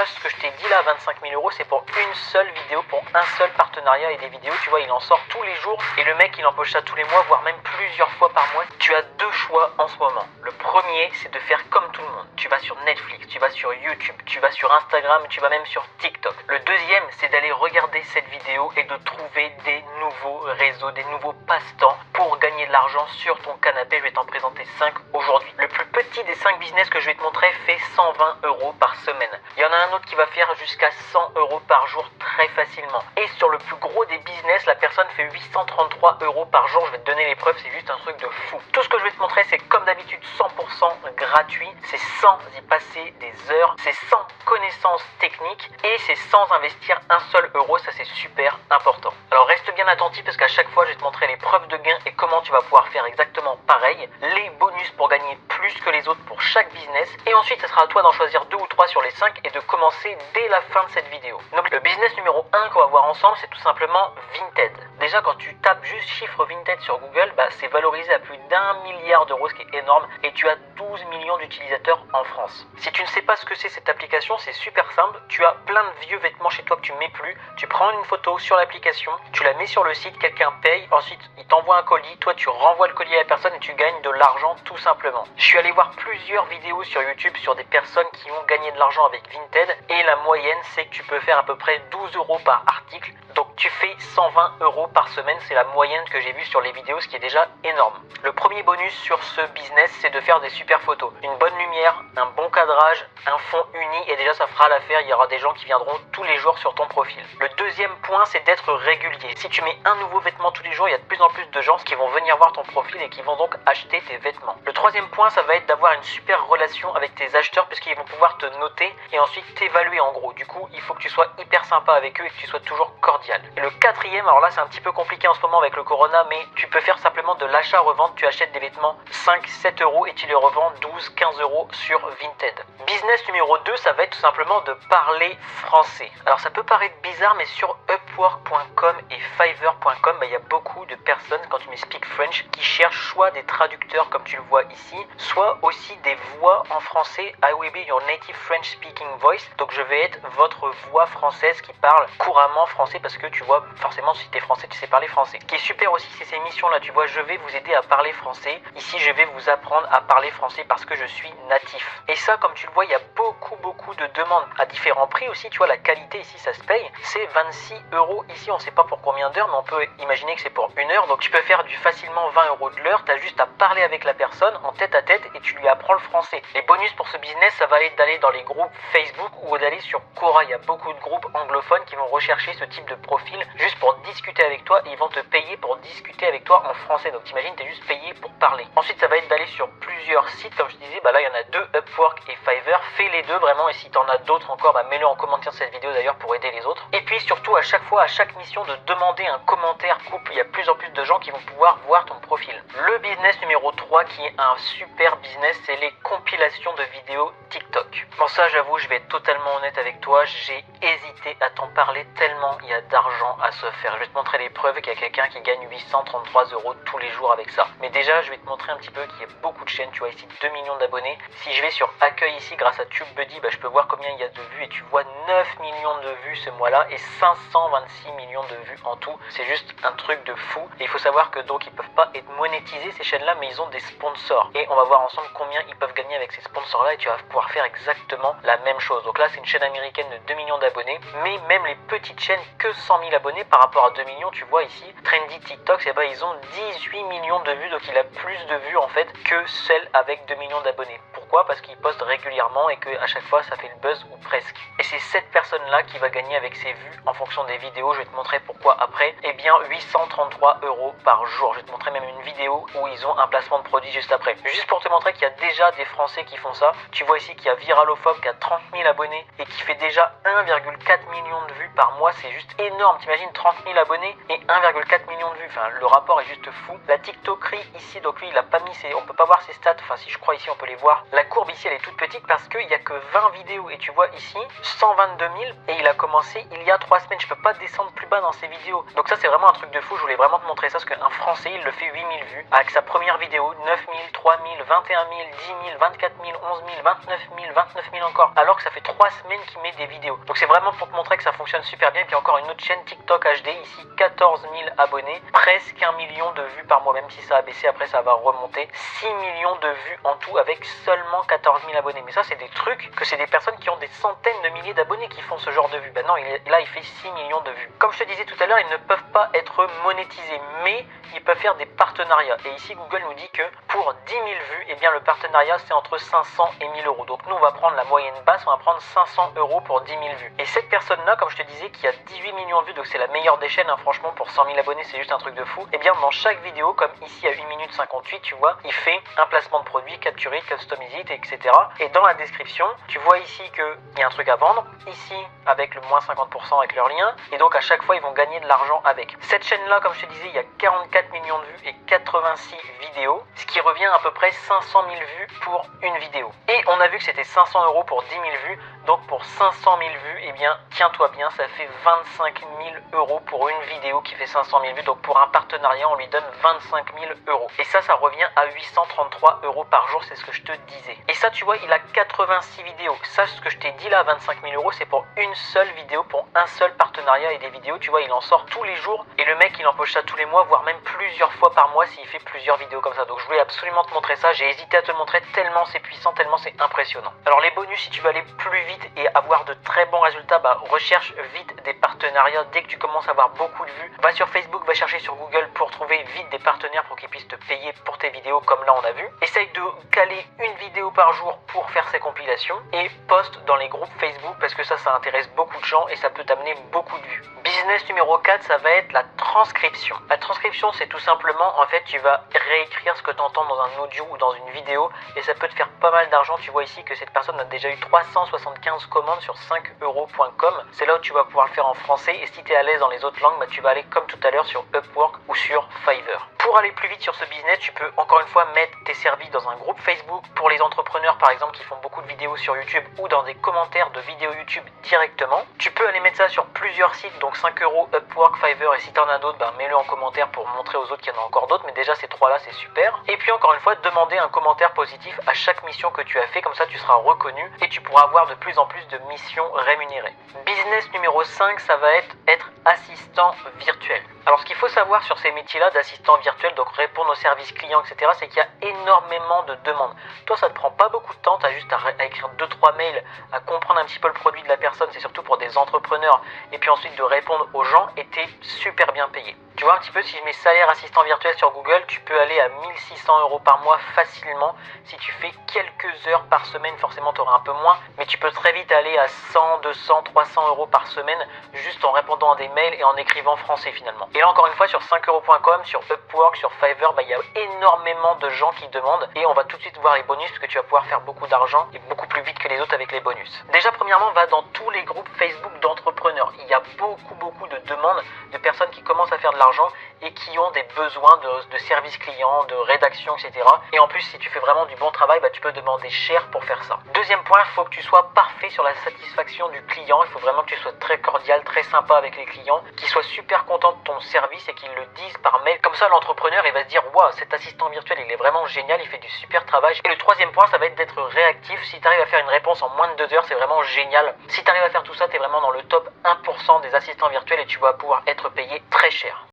sache ce que je t'ai dit là, 25 000 euros, c'est pour une seule vidéo, pour un seul partenariat et des vidéos, tu vois, il en sort tous les jours et le mec il empoche ça tous les mois, voire même plusieurs fois par mois. Tu as deux choix en ce moment. Le premier, c'est de faire comme tout le monde. Tu vas sur Netflix, tu vas sur YouTube, tu vas sur Instagram, tu vas même sur TikTok. Le deuxième, c'est d'aller regarder cette vidéo et de trouver des nouveaux réseaux, des nouveaux passe-temps pour gagner de l'argent sur ton canapé. Je vais t'en présenter 5 aujourd'hui. Le plus petit des 5 business que je vais te montrer fait 120 euros par semaine. Il y en a un autre qui va faire jusqu'à 100 euros par jour très facilement. Et sur le plus gros des business, la personne fait 833 euros par jour. Je vais te donner les preuves, c'est juste un truc de fou. Tout ce que je vais te montrer, c'est comme d'habitude 100% gratuit. C'est sans y passer des heures. C'est sans connaissances techniques et c'est sans investir un seul euro. Ça, c'est super important. Alors reste bien attentif parce qu'à chaque fois, je vais te montrer les preuves de gain et comment tu vas pouvoir faire exactement pareil. Les bonus pour gagner plus que les autres pour chaque business. Et ensuite, ce sera à toi d'en choisir 2 ou 3 sur les 5 et de commencer dès la fin de cette vidéo. Donc le business numéro 1 qu'on va voir ensemble, c'est tout simplement Vinted. Déjà, quand tu tapes juste chiffre Vinted sur Google, c'est valorisé à plus d'1 milliard d'euros, ce qui est énorme, et tu as 12 millions d'utilisateurs en France. Si tu ne sais pas ce que c'est cette application, c'est super simple. Tu as plein de vieux vêtements chez toi que tu mets plus, tu prends une photo sur l'application, tu la mets sur le site, quelqu'un paye, ensuite il t'envoie un colis, toi tu renvoies le colis à la personne et tu gagnes de l'argent tout simplement. Je suis allé voir plusieurs vidéos sur YouTube sur des personnes qui ont gagné de l'argent avec Vinted et la moyenne c'est que tu peux faire à peu près 12 euros par article. Donc tu fais 120 euros par semaine, c'est la moyenne que j'ai vue sur les vidéos, ce qui est déjà énorme. Le premier bonus sur ce business, c'est de faire des super photos. Une bonne lumière, un bon cadrage, un fond uni et déjà ça fera l'affaire, il y aura des gens qui viendront tous les jours sur ton profil. Le deuxième point, c'est d'être régulier. Si tu mets un nouveau vêtement tous les jours, il y a de plus en plus de gens qui vont venir voir ton profil et qui vont donc acheter tes vêtements. Le troisième point, ça va être d'avoir une super relation avec tes acheteurs puisqu'ils vont pouvoir te noter et ensuite t'évaluer en gros. Du coup, il faut que tu sois hyper sympa avec eux et que tu sois toujours cordial. Et le quatrième, alors là c'est un petit peu compliqué en ce moment avec le corona, mais tu peux faire simplement de l'achat-revente. Tu achètes des vêtements 5-7 euros et tu les revends 12-15 euros sur Vinted. Business numéro 2, ça va être tout simplement de parler français. Alors ça peut paraître bizarre, mais sur Upwork.com et Fiverr.com, il y a beaucoup de personnes, quand tu mets Speak French, qui cherchent soit des traducteurs comme tu le vois ici, soit aussi des voix en français. I will be your native French speaking voice. Donc je vais être votre voix française qui parle couramment français parce que tu vois, forcément si tu es français, tu sais parler français. Ce qui est super aussi, c'est ces missions-là, tu vois, je vais vous aider à parler français. Ici, je vais vous apprendre à parler français parce que je suis natif. Et ça, comme tu le vois, il y a beaucoup de demandes à différents prix aussi. Tu vois, la qualité ici, ça se paye. C'est 26 euros ici, on ne sait pas pour combien d'heures, mais on peut imaginer que c'est pour 1 heure. Donc tu peux faire du facilement 20 euros de l'heure. Tu as juste à parler avec la personne en tête à tête et tu lui apprends le français. Les bonus pour ce business, ça va être d'aller dans les groupes Facebook ou d'aller sur Quora. Il y a beaucoup de groupes anglophones qui vont rechercher ce type de profil juste pour discuter avec toi et ils vont te payer pour discuter avec toi en français. Donc t'imagines, t'es juste payé pour parler. Ensuite, ça va être d'aller sur plusieurs sites, comme je te disais, là il y en a 2, Upwork et Fiverr. Fais les deux vraiment et si t'en as d'autres encore, mets-le en commentaire de cette vidéo d'ailleurs pour aider les autres. Et puis surtout à chaque fois, à chaque mission, de demander un commentaire couple. Il y a de plus en plus de gens qui vont pouvoir voir ton profil. Le business numéro 3 qui est un super business, c'est les compilations de vidéos TikTok. Bon ça j'avoue, je vais être totalement honnête avec toi, j'ai hésité à t'en parler tellement il y a d'argent à se faire. Je vais te montrer les preuves qu'il y a quelqu'un qui gagne 833 euros tous les jours avec ça. Mais déjà, je vais te montrer un petit peu qu'il y a beaucoup de chaînes. Tu vois ici 2 millions d'abonnés. Si je vais sur accueil ici grâce à TubeBuddy, je peux voir combien il y a de vues et tu vois 9 millions de vues ce mois-là et 526 millions de vues en tout. C'est juste un truc de fou. Et il faut savoir que donc ils peuvent pas être monétisés ces chaînes-là, mais ils ont des sponsors. Et on va voir ensemble combien ils peuvent gagner avec ces sponsors-là et tu vas pouvoir faire exactement la même chose. Donc là, c'est une chaîne américaine de 2 millions d'abonnés, mais même les petites chaînes que 100 000 abonnés par rapport à 2 millions, tu vois ici, Trendy TikTok, ils ont 18 millions de vues, donc il a plus de vues en fait que celle avec 2 millions d'abonnés. Pourquoi? Parce qu'il poste régulièrement et qu'à chaque fois ça fait le buzz ou presque. Et c'est cette personne-là qui va gagner avec ses vues en fonction des vidéos. Je vais te montrer pourquoi après. Eh bien 833 euros par jour. Je vais te montrer même une vidéo où ils ont un placement de produit juste après. Juste pour te montrer qu'il y a déjà des Français qui font ça. Tu vois ici qu'il y a Viralophobe qui a 30 000 abonnés et qui fait déjà 1,4 million de vues par mois. C'est juste énorme. T'imagines 30 000 abonnés et 1,4 million de vues. Enfin, le rapport est juste fou. La TikTokerie ici, donc lui il a pas mis ses... On peut pas voir ses stats. Enfin si je crois ici on peut les voir. Là La courbe ici elle est toute petite parce qu'il n'y a que 20 vidéos et tu vois ici 122 000 et il a commencé il y a 3 semaines. Je peux pas descendre plus bas dans ses vidéos. Donc ça c'est vraiment un truc de fou, je voulais vraiment te montrer ça parce qu'un Français il le fait 8000 vues avec sa première vidéo, 9000, 3000, 21 000, 10 000, 24 000, 11 000, 29 000, 29 000 encore. Alors que ça fait 3 semaines qu'il met des vidéos. Donc c'est vraiment pour te montrer que ça fonctionne super bien. Et puis encore une autre chaîne TikTok HD ici, 14 000 abonnés, presque 1 million de vues par mois, même si ça a baissé après ça va remonter. 6 millions de vues en tout avec seulement 14 000 abonnés. Mais ça c'est des trucs que c'est des personnes qui ont des centaines de milliers d'abonnés qui font ce genre de vues. Ben non, là il fait 6 millions de vues. Comme je te disais tout à l'heure, ils ne peuvent pas être monétisés, mais ils peuvent faire des partenariats. Et ici Google nous dit que pour 10 000 vues, eh bien le partenariat c'est entre 500 et 1000 euros. Donc nous on va prendre la moyenne basse, on va prendre 500 euros pour 10 000 vues. Et cette personne là, comme je te disais, qui a 18 millions de vues, donc c'est la meilleure des chaînes, hein, franchement pour 100 000 abonnés c'est juste un truc de fou. Et bien dans chaque vidéo, comme ici à 1 minute 58, tu vois, il fait un placement de produit, capture, customize it, etc. Et dans la description, tu vois ici qu'il y a un truc à vendre, ici avec le moins 50% avec leur lien, et donc à chaque fois ils vont gagner de l'argent avec. Cette chaîne là, comme je te disais, il y a 44 millions de vues et 86 vidéos, ce qui revient à peu près 500 000 vues pour une vidéo. Et on a vu que c'était 500 euros pour 10 000 vues, donc pour 500 000 vues, eh bien tiens-toi bien, ça fait 25 000 euros pour une vidéo qui fait 500 000 vues, donc pour un partenariat on lui donne 25 000 euros. Et ça revient à 833 euros par jour, c'est ce que je te disais. Et ça tu vois, il a 86 vidéos. Ça, ce que je t'ai dit là, 25 000 euros, c'est pour une seule vidéo, pour un seul partenariat et des vidéos, tu vois, il en sort tous les jours et le mec il empoche ça tous les mois, voire même plusieurs fois par mois s'il fait plusieurs vidéos comme ça. Donc je voulais absolument te montrer ça, j'ai hésité à te le montrer tellement c'est puissant, tellement c'est impressionnant. Alors les bonus, si tu veux aller plus vite et avoir de très bons résultats, recherche vite des partenariats dès que tu commences à avoir beaucoup de vues. Va sur Facebook, va chercher sur Google pour trouver vite des partenaires pour qu'ils puissent te payer pour tes vidéos comme là on a vu. Essaye de caler une vidéo par jour pour faire ces compilations et poste dans les groupes Facebook parce que ça intéresse beaucoup de gens et ça peut t'amener beaucoup de vues. Business numéro 4, ça va être la transcription. La transcription, c'est tout simplement, en fait, tu vas réécrire ce que tu entends dans un audio ou dans une vidéo et ça peut te faire pas mal d'argent. Tu vois ici que cette personne a déjà eu 375 commandes sur 5euros.com. C'est là où tu vas pouvoir le faire en français et si tu es à l'aise dans les autres langues, tu vas aller comme tout à l'heure sur Upwork ou sur Fiverr. Pour aller plus vite sur ce business, tu peux encore une fois mettre tes services dans un groupe Facebook pour les entrepreneurs par exemple qui font beaucoup de vidéos sur YouTube ou dans des commentaires de vidéos YouTube directement. Tu peux aller mettre ça sur plusieurs sites, donc 5 euros, Upwork, Fiverr, et si tu en as d'autres, mets-le en commentaire pour montrer aux autres qu'il y en a encore d'autres, mais déjà ces trois là c'est super. Et puis encore une fois, demander un commentaire positif à chaque mission que tu as fait, comme ça tu seras reconnu et tu pourras avoir de plus en plus de missions rémunérées. Business numéro 5, ça va être assistant virtuel. Alors ce qu'il faut savoir sur ces métiers-là d'assistant virtuel, donc répondre aux services clients, etc., c'est qu'il y a énormément de demandes. Toi, ça ne te prend pas beaucoup de temps, tu as juste à écrire 2-3 mails, à comprendre un petit peu le produit de la personne, c'est surtout pour des entrepreneurs, et puis ensuite de répondre aux gens, et tu es super bien payé. Tu vois un petit peu, si je mets salaire assistant virtuel sur Google, tu peux aller à 1600 euros par mois facilement. Si tu fais quelques heures par semaine, forcément tu auras un peu moins, mais tu peux très vite aller à 100, 200, 300 euros par semaine, juste en répondant à des mails et en écrivant français finalement. Et là encore une fois, sur 5euros.com, sur Upwork, sur Fiverr, il y a énormément de gens qui demandent et on va tout de suite voir les bonus parce que tu vas pouvoir faire beaucoup d'argent et beaucoup plus vite que les autres avec les bonus. Déjà premièrement, va dans tous les groupes Facebook d'entrepreneurs. Il y a beaucoup de demandes de personnes qui commencent à faire de l'argent et qui ont des besoins de services clients, de rédaction, etc. Et en plus, si tu fais vraiment du bon travail, tu peux demander cher pour faire ça. Deuxième point, il faut que tu sois parfait sur la satisfaction du client. Il faut vraiment que tu sois très cordial, très sympa avec les clients, qu'ils soient super contents de ton service et qu'ils le disent par mail. Comme ça, l'entrepreneur, il va se dire « Waouh, cet assistant virtuel, il est vraiment génial, il fait du super travail. » Et le troisième point, ça va être d'être réactif. Si tu arrives à faire une réponse en moins de 2 heures, c'est vraiment génial. Si tu arrives à faire tout ça, tu es vraiment dans le top 1% des assistants virtuels et tu vas pouvoir être payé très cher.